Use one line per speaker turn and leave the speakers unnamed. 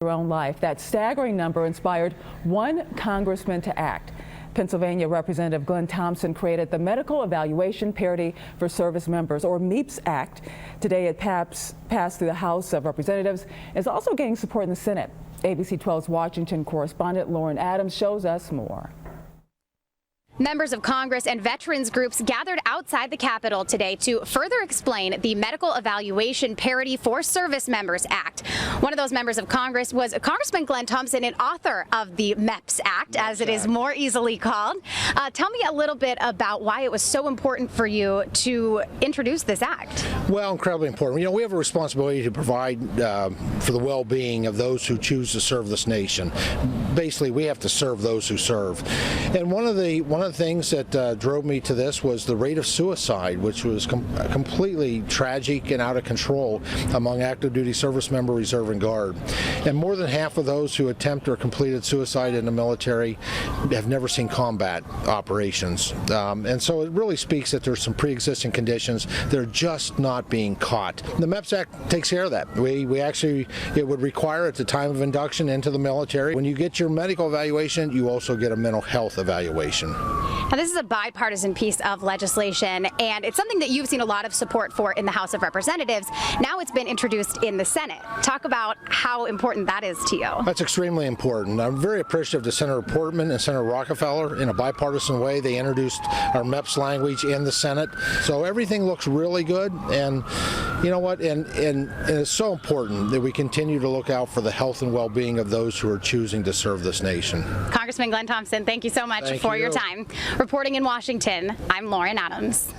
their own life. That staggering number inspired one congressman to act. Pennsylvania Representative Glenn Thompson created the Medical Evaluation Parity for Service Members, or MEPS Act. Today it passed through the House of Representatives and is also gaining support in the Senate. ABC 12's Washington correspondent Lauren Adams shows us more.
Members of Congress and veterans groups gathered outside the Capitol today to further explain the Medical Evaluation Parity for Service Members Act. One of those members of Congress was Congressman Glenn Thompson, an author of the MEPS Act, as it is more easily called. Tell me a little bit about why it was so important for you to introduce this act.
Well, incredibly important. You know, we have a responsibility to provide for the well-being of those who choose to serve this nation. Basically, we have to serve those who serve. And one of the things that drove me to this was the rate of suicide, which was completely tragic and out of control among active duty service member, reserve, and guard. And more than half of those who attempt or completed suicide in the military have never seen combat operations. And so it really speaks that there's some pre-existing conditions that are just not being caught. The MEPS Act takes care of that. It would require at the time of induction into the military, when you get your medical evaluation, you also get a mental health evaluation.
Now, this is a bipartisan piece of legislation, and it's something that you've seen a lot of support for in the House of Representatives. Now it's been introduced in the Senate. Talk about how important that is to you.
That's extremely important. I'm very appreciative to Senator Portman and Senator Rockefeller. In a bipartisan way, they introduced our MEPS language in the Senate. So everything looks really good, and you know what? And it's so important that we continue to look out for the health and well-being of those who are choosing to serve this nation.
Congressman Glenn Thompson, thank you so much for your time. Reporting in Washington, I'm Lauren Adams.